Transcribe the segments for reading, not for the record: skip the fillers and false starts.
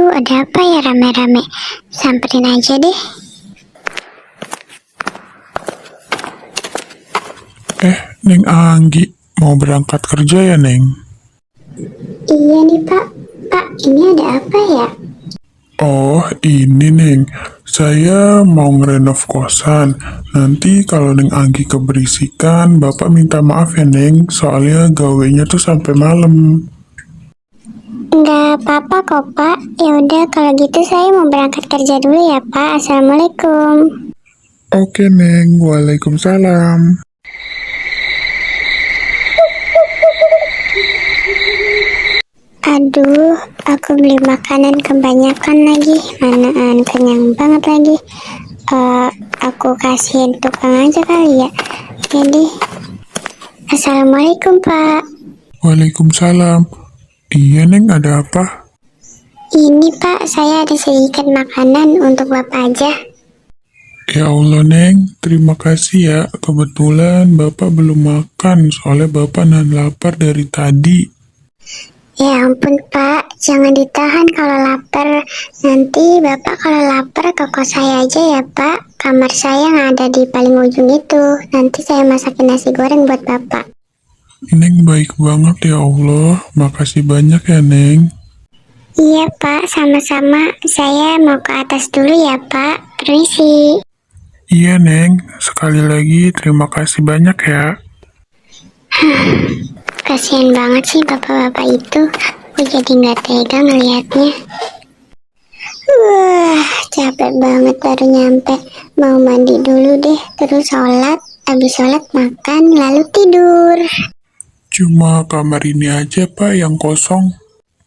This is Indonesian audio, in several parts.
Aduh, ada apa ya rame-rame? Samperin aja deh. Neng Anggi, mau berangkat kerja ya, Neng? Iya nih Pak. Pak, ini ada apa ya? Oh, ini, Neng. Saya mau ngerenov kosan. Nanti kalau Neng Anggi keberisikan, Bapak minta maaf ya, Neng. Soalnya gawenya tuh sampai malam. Nggak apa-apa kok Pak. Ya udah kalau gitu saya mau berangkat kerja dulu ya Pak. Assalamualaikum. Oke, Neng. Waalaikumsalam. Aduh, aku beli makanan kebanyakan lagi. Manaan kenyang banget lagi. Aku kasihin tukang aja kali ya. Jadi, Assalamualaikum Pak. Waalaikumsalam. Iya, Neng, ada apa? Ini Pak, saya ada sedikit makanan untuk Bapak aja. Ya Allah, Neng. Terima kasih ya. Kebetulan Bapak belum makan, soalnya Bapak nahan lapar dari tadi. Ya ampun Pak, jangan ditahan kalau lapar. Nanti Bapak kalau lapar ke kos saya aja ya Pak. Kamar saya yang ada di paling ujung itu. Nanti saya masakin nasi goreng buat Bapak. Neng baik banget ya Allah. Makasih banyak ya, Neng. Iya Pak, sama-sama. Saya mau ke atas dulu ya Pak. Permisi. Iya, Neng. Sekali lagi terima kasih banyak ya. Kasihan banget sih bapak-bapak itu. Aku jadi nggak tega ngelihatnya. Capek banget baru nyampe. Mau mandi dulu deh, terus sholat. Habis sholat makan, lalu tidur. Cuma kamar ini aja, Pak, yang kosong.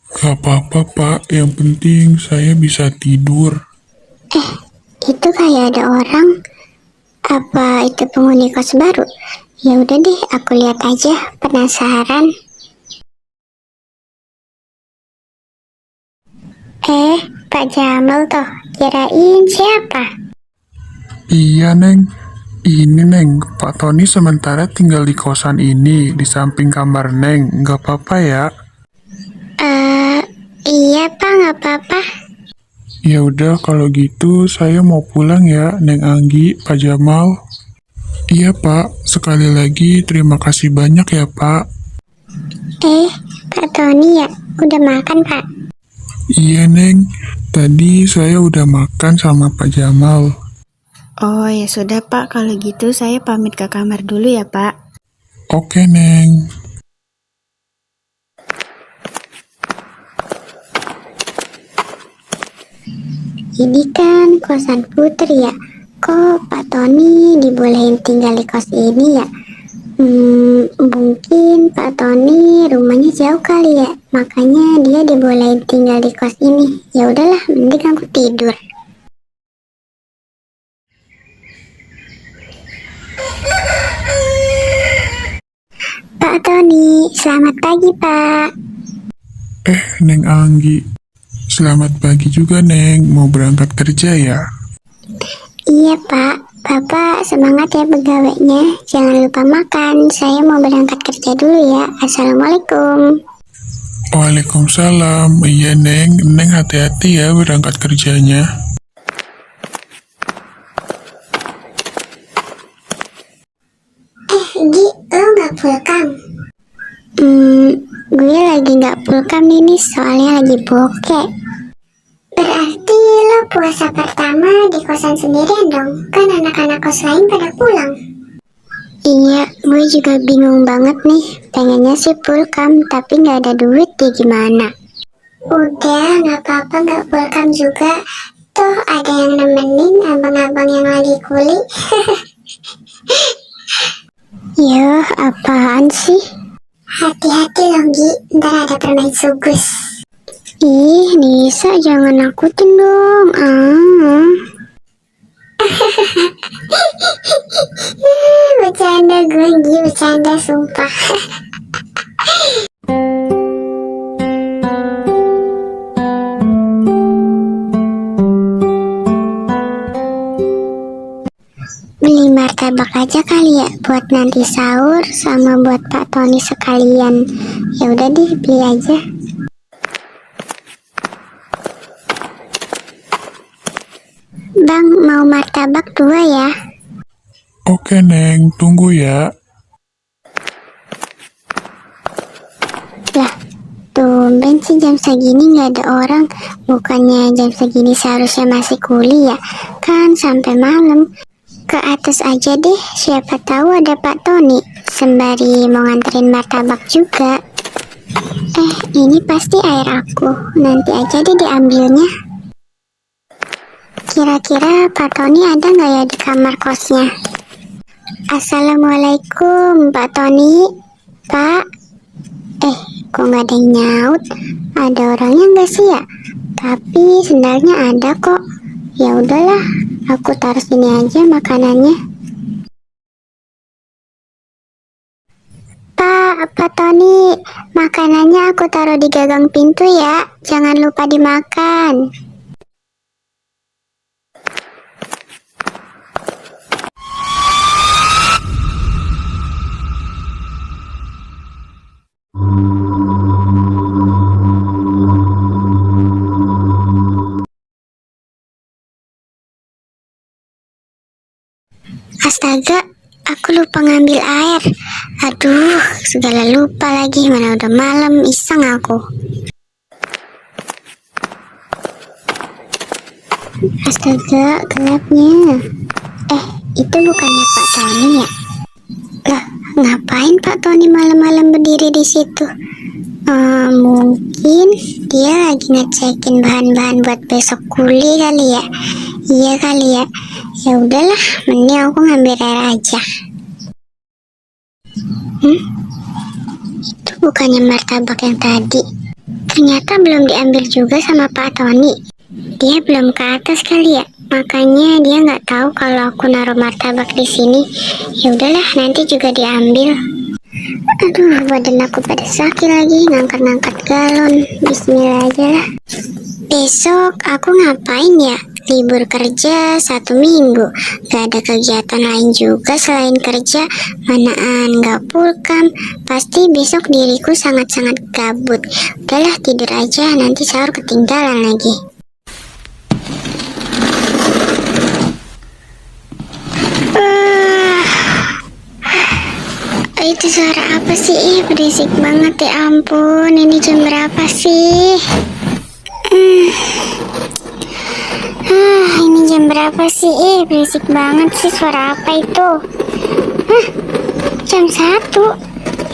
Gak apa-apa, Pak. Yang penting saya bisa tidur. Itu kayak ada orang. Apa itu penghuni kos baru? Ya udah deh, aku lihat aja. Penasaran. Pak Jamal toh. Kirain siapa? Iya, Neng. Ini, Neng. Pak Tony sementara tinggal di kosan ini, di samping kamar Neng. Gak apa-apa ya? Iya Pak, nggak apa-apa. Ya udah kalau gitu saya mau pulang ya, Neng Anggi, Pak Jamal. Iya, Pak. Sekali lagi terima kasih banyak ya, Pak. Pak Tony ya, udah makan Pak? Iya, Neng. Tadi saya udah makan sama Pak Jamal. Oh ya sudah Pak, kalau gitu saya pamit ke kamar dulu ya Pak. Oke, Neng. Ini kan kosan Putri ya. Kok Pak Tony dibolehin tinggal di kos ini ya? Mungkin Pak Tony rumahnya jauh kali ya. Makanya dia dibolehin tinggal di kos ini. Ya udahlah, mending aku tidur. Pak Tony, selamat pagi Pak. Neng Anggi. Selamat pagi juga, Neng. Mau berangkat kerja ya? Iya Pak, Bapak semangat ya pegawainya. Jangan lupa makan, saya mau berangkat kerja dulu ya. Assalamualaikum. Waalaikumsalam. Iya, Neng. Neng hati-hati ya berangkat kerjanya. Gi, lo nggak pulkam? Gue lagi nggak pulkam ini soalnya lagi bokeh. Berarti lo puasa pertama di kosan sendirian dong? Kan anak-anak kos lain pada pulang. Iya, gue juga bingung banget nih. Pengennya sih pulkam, tapi nggak ada duit ya gimana? Udah, nggak apa-apa nggak pulkam juga. Tuh ada yang nemenin abang-abang yang lagi kuli. Yah, apaan sih? Hati-hati loh Gi, ntar ada permain sugus. Ih, Nisa jangan nakutin dong. Bercanda gue Gi, bercanda sumpah. Beli martabak aja kali ya buat nanti sahur sama buat Pak Tony sekalian. Ya udah deh, beli aja. Bang, mau martabak 2 ya? Oke, Neng. Tunggu ya. Lah, tumben sih jam segini nggak ada orang. Bukannya jam segini seharusnya masih kuliah, kan sampai malam. Ke atas aja deh, siapa tahu ada Pak Tony. Sembari mau nganterin martabak juga. Ini pasti air aku. Nanti aja deh diambilnya. Kira-kira Pak Tony ada nggak ya di kamar kosnya? Assalamualaikum, Pak Tony. Pak? Kok nggak ada yang nyaut? Ada orangnya nggak sih ya? Tapi sendalnya ada kok. Ya udahlah, aku taruh sini aja makanannya. Pak Tony, makanannya aku taruh di gagang pintu ya. Jangan lupa dimakan. Astaga, aku lupa ngambil air. Aduh, segala lupa lagi. Mana udah malam, iseng aku. Astaga, gelapnya. Itu bukannya Pak Tony ya? Lah, ngapain Pak Tony malam-malam berdiri di situ? Mungkin dia lagi ngecekin bahan-bahan buat besok kuliah kali ya. Iya kali ya. Ya udahlah, mending aku ngambil air aja. Itu bukannya martabak yang tadi. Ternyata belum diambil juga sama Pak Tony. Dia belum ke atas kali ya. Makanya dia nggak tahu kalau aku naruh martabak di sini. Ya udahlah, nanti juga diambil. Aduh, badan aku pada sakit lagi ngangkat-ngangkat galon. Bismillah aja lah. Besok aku ngapain ya? Libur kerja 1 minggu. Gak ada kegiatan lain juga selain kerja. Manaan gak pulkam. Pasti besok diriku sangat-sangat gabut. Udahlah, tidur aja, nanti sahur ketinggalan lagi. Itu suara apa sih? Berisik banget, ya ampun. Ini jam berapa sih? Ini jam berapa sih? Berisik banget sih, suara apa itu? Jam 1.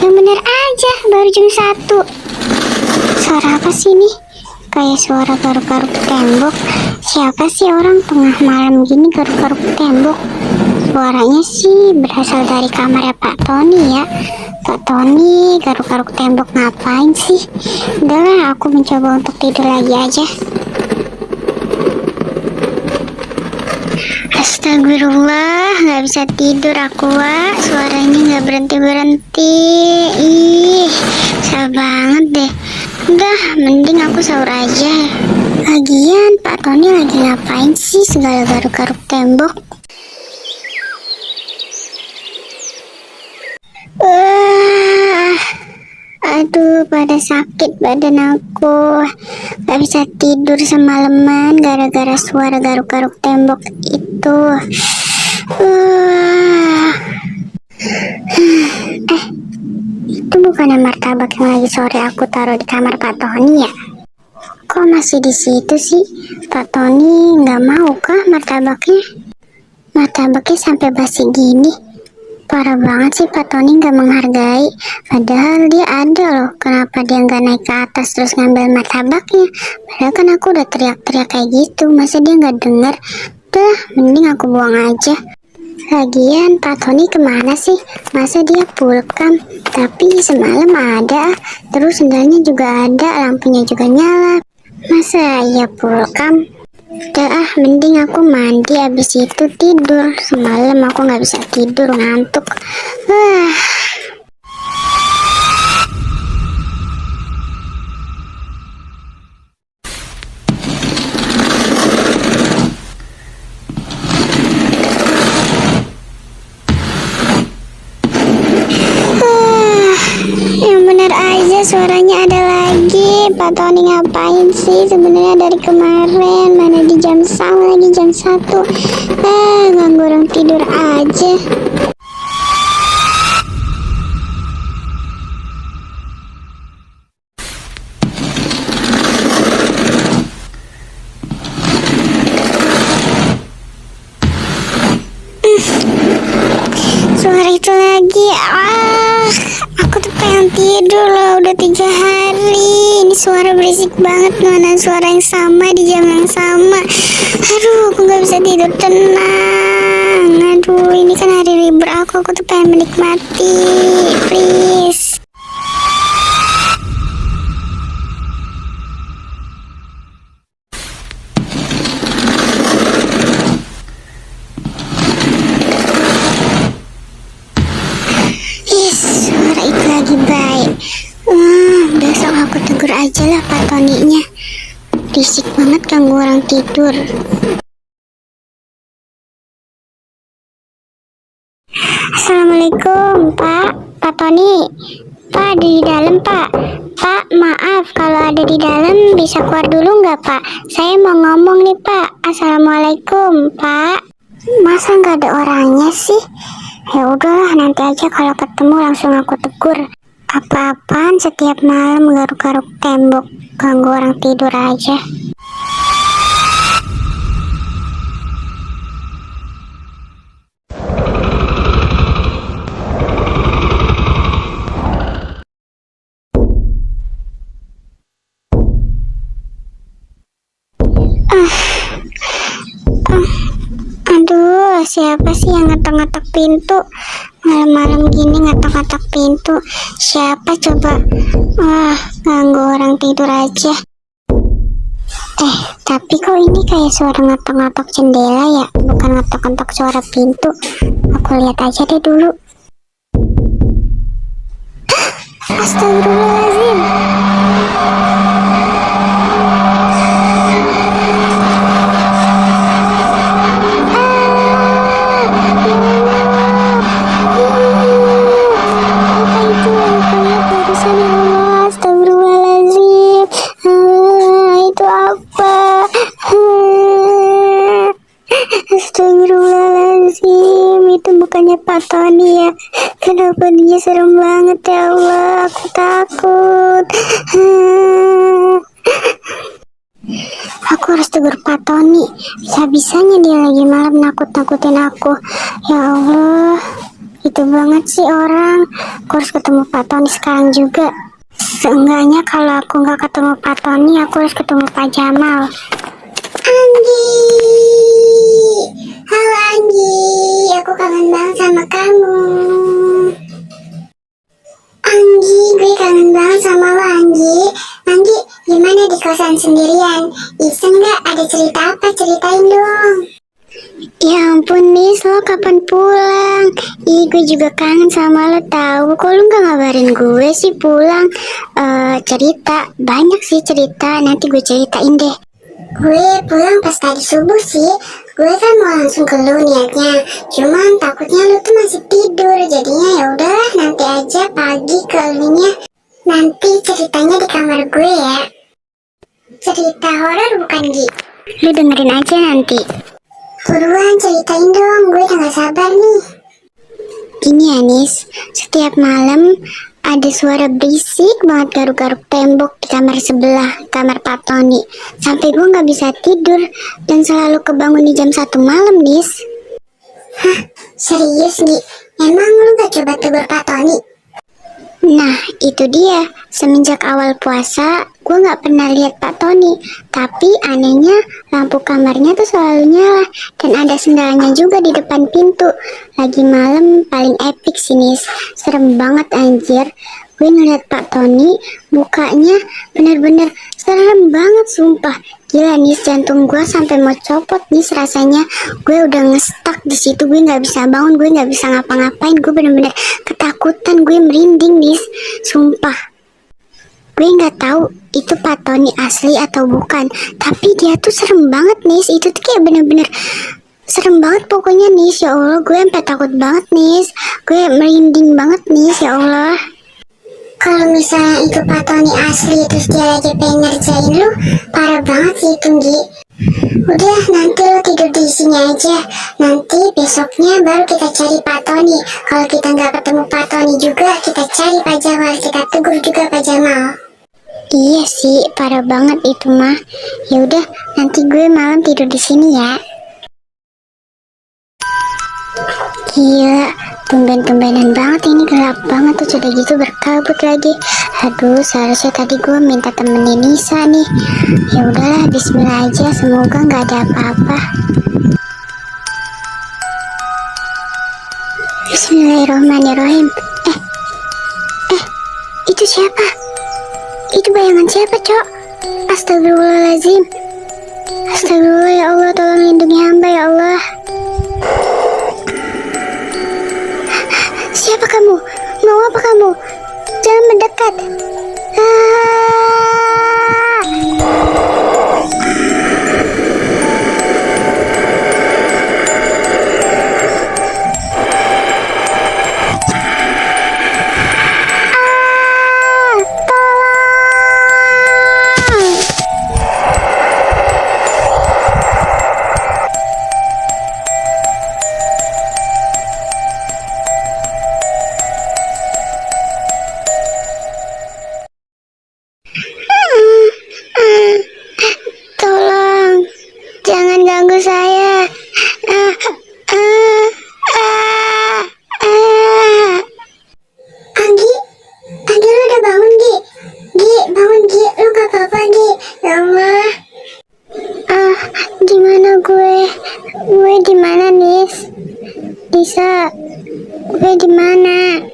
Yang bener aja, baru jam 1. Suara apa sih ini? Kayak suara garuk-garuk tembok. Siapa sih orang tengah malam gini garuk-garuk tembok? Suaranya sih berasal dari kamarnya Pak Tony ya. Pak Tony garuk-garuk tembok ngapain sih? Udahlah, aku mencoba untuk tidur lagi aja. Astagfirullah, nggak bisa tidur aku, Wak. Suaranya nggak berhenti-berhenti. Ih, susah banget deh. Udah, mending aku sahur aja. Lagian Pak Tony lagi ngapain sih segala garuk-garuk tembok? Aduh, pada sakit badan aku. Gak bisa tidur semalaman gara-gara suara garuk-garuk tembok itu. Itu bukannya martabak yang lagi sore aku taruh di kamar Pak Tony ya? Kok masih di situ sih? Pak Tony nggak mau kah martabaknya? Martabaknya sampai basi gini. Parah banget sih Pak Tony nggak menghargai. Padahal dia ada loh. Kenapa dia nggak naik ke atas terus ngambil martabaknya? Padahal kan aku udah teriak-teriak kayak gitu. Masa dia nggak dengar? Udah, mending aku buang aja. Lagian Pak Tony kemana sih? Masa dia pulkam? Tapi semalam ada. Terus sendalnya juga ada. Lampunya juga nyala. Masa iya pulkam? Udah mending aku mandi, abis itu tidur. Semalam aku nggak bisa tidur, ngantuk. Yang bener aja suaranya ada lagi. Pak Tony ngapain sih sebenarnya dari kemarin? Mana di jam sama lagi jam 1. Ganggu orang tidur aja. Suara itu lagi. Aku tuh pengen tidur loh, udah 3 hari. Ini suara berisik banget, mana suara yang sama di jam yang sama. Aduh, aku gak bisa tidur tenang. Aduh, ini kan hari libur aku tuh pengen menikmati. Please. Suara itu lagi baik. Besok aku tegur aja lah Pak Tony-nya. Risik banget ganggu orang tidur. Assalamualaikum Pak Tony. Pak ada di dalam Pak. Pak maaf kalau ada di dalam bisa keluar dulu nggak Pak? Saya mau ngomong nih Pak. Assalamualaikum Pak. Masa nggak ada orangnya sih? Ya udahlah, nanti aja kalau ketemu langsung aku tegur. Apa-apaan setiap malam garuk-garuk tembok, ganggu orang tidur aja. Aduh, siapa sih yang ngetok-ngetok pintu? Malam-malam gini ngetok-ngetok pintu. Siapa coba? Ganggu orang tidur aja. Tapi kok ini kayak suara ngetok-ngetok jendela ya? Bukan ngetok-ngetok suara pintu. Aku lihat aja deh dulu. Astagfirullahaladzim. Astagfirullahaladzim, itu bukannya Pak Tony ya? Kenapa dia serem banget ya Allah, aku takut. Aku harus tegur Pak Tony. Bisa-bisanya dia lagi malam nakut-nakutin aku. Ya Allah, itu banget sih orang. Aku harus ketemu Pak Tony sekarang juga. Seenggaknya kalau aku nggak ketemu Pak Tony, aku harus ketemu Pak Jamal. Anggi, halo Anggi, aku kangen banget sama kamu. Anggi, gue kangen banget sama lo Anggi. Anggi, gimana di kosan sendirian? Iseng gak? Ada cerita apa? Ceritain dong. Ya ampun Nis, lo kapan pulang? Gue juga kangen sama lo tahu. Kok lo gak ngabarin gue sih pulang? Cerita, banyak sih cerita. Nanti gue ceritain deh. Gue pulang pas tadi subuh sih. Gue kan mau langsung ke lu niatnya. Cuman takutnya lu tuh masih tidur. Jadinya ya udahlah, nanti aja pagi ke elunya. Nanti ceritanya di kamar gue ya. Cerita horor bukan Gi? Lu dengerin aja nanti. Buruan ceritain dong, gue udah gak sabar nih. Gini Anis, setiap malam ada suara berisik banget garuk-garuk tembok di kamar sebelah, kamar Pak Tony. Sampai gue gak bisa tidur dan selalu kebangun di jam 1 malam, Nis. Hah? Serius, Gi? Emang lu gak coba tegur Pak Tony? Nah, itu dia. Semenjak awal puasa, gue gak pernah lihat Pak Tony. Tapi anehnya, lampu kamarnya tuh selalu nyala. Dan ada sendalnya juga di depan pintu. Lagi malam paling epic sih, Nis. Serem banget anjir. Gue ngeliat Pak Tony, mukanya bener-bener serem banget sumpah. Gila Nis, jantung gue sampai mau copot Nis rasanya. Gue udah ngestak di situ, gue nggak bisa bangun, gue nggak bisa ngapa-ngapain, gue bener-bener ketakutan, gue merinding Nis, sumpah. Gue nggak tahu itu Pak Tony asli atau bukan, tapi dia tuh serem banget Nis. Itu tuh kayak bener-bener serem banget pokoknya Nis. Ya Allah, gue sampai takut banget Nis. Gue merinding banget Nis, ya Allah. Kalau misalnya itu Pak Tony asli terus dia lagi pengen ngerjain lu, parah banget sih itu, Gi. Udah, nanti lu tidur di sini aja. Nanti besoknya baru kita cari Pak Tony. Kalau kita nggak ketemu Pak Tony juga, kita cari Pak Jamal. Kita tegur juga Pak Jamal. Iya sih, parah banget itu mah. Ya udah, nanti gue malam tidur di sini ya. Gila, tumben-tumbenan banget ini, gelap banget tuh, sudah gitu berkabut lagi. Aduh, seharusnya tadi gue minta temenin Nisa nih. Ya udahlah, bismillah aja, semoga nggak ada apa-apa. Bismillahirrahmanirrahim. Itu siapa? Itu bayangan siapa, Cok? Astagfirullahaladzim. Astagfirullah, ya Allah, tolong lindungi hamba, ya Allah. Siapa kamu? Mau apa kamu? Jangan mendekat. Tolong, jangan ganggu saya. Anggi, Anggi lu udah bangun, Gi? Gi, bangun Gi, lu gak apa-apa Gi? Ya Allah. Gimana gue? Gue di mana, Nis? Nisa, gue di mana?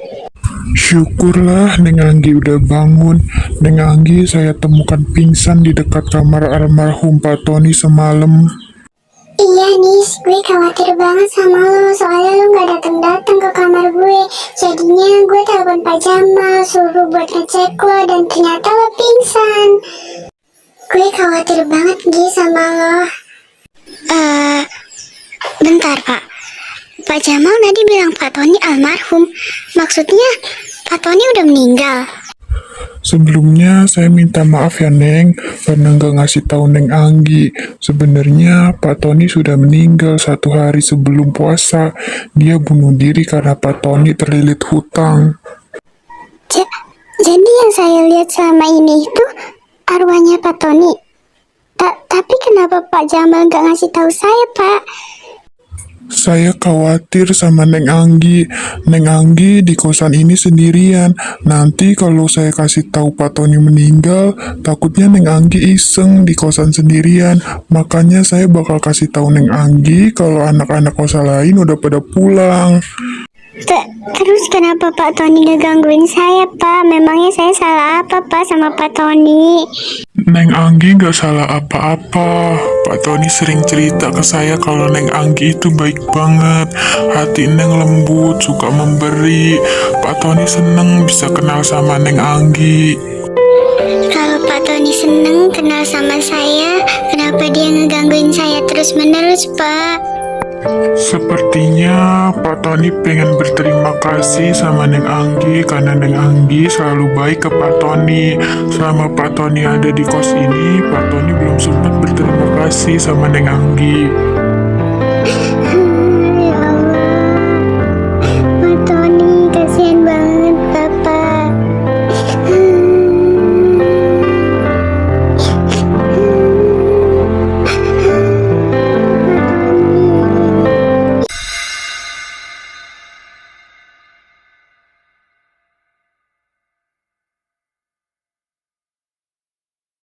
Syukurlah Neng Anggi udah bangun. Neng Anggi saya temukan pingsan di dekat kamar almarhum Pak Tony semalam. Iya Nis, gue khawatir banget sama lo, soalnya lo gak datang-datang ke kamar gue. Jadinya gue telepon Pak Jamal, suruh buat ngecek lo, dan ternyata lo pingsan. Gue khawatir banget Gi sama lo. Bentar Pak. Pak Jamal tadi bilang Pak Tony almarhum. Maksudnya Pak Tony udah meninggal. Sebelumnya saya minta maaf ya Neng, karena nggak ngasih tahu Neng Anggi. Sebenarnya Pak Tony sudah meninggal 1 hari sebelum puasa. Dia bunuh diri karena Pak Tony terlilit hutang. Jadi yang saya lihat selama ini itu arwahnya Pak Tony. Tapi kenapa Pak Jamal nggak ngasih tahu saya, Pak? Saya khawatir sama Neng Anggi. Neng Anggi di kosan ini sendirian. Nanti kalau saya kasih tahu Pak Tony meninggal, takutnya Neng Anggi iseng di kosan sendirian. Makanya saya bakal kasih tahu Neng Anggi kalau anak-anak kosan lain udah pada pulang. Terus kenapa Pak Tony ngegangguin saya, Pak? Memangnya saya salah apa, Pak, sama Pak Tony? Neng Anggi nggak salah apa-apa. Pak Tony sering cerita ke saya kalau Neng Anggi itu baik banget. Hati Neng lembut, suka memberi. Pak Tony seneng bisa kenal sama Neng Anggi. Kalau Pak Tony seneng kenal sama saya, kenapa dia ngegangguin saya terus-menerus, Pak? Sepertinya Pak Tony pengen berterima kasih sama Neng Anggi karena Neng Anggi selalu baik ke Pak Tony. Selama Pak Tony ada di kos ini, Pak Tony belum sempat berterima kasih sama Neng Anggi.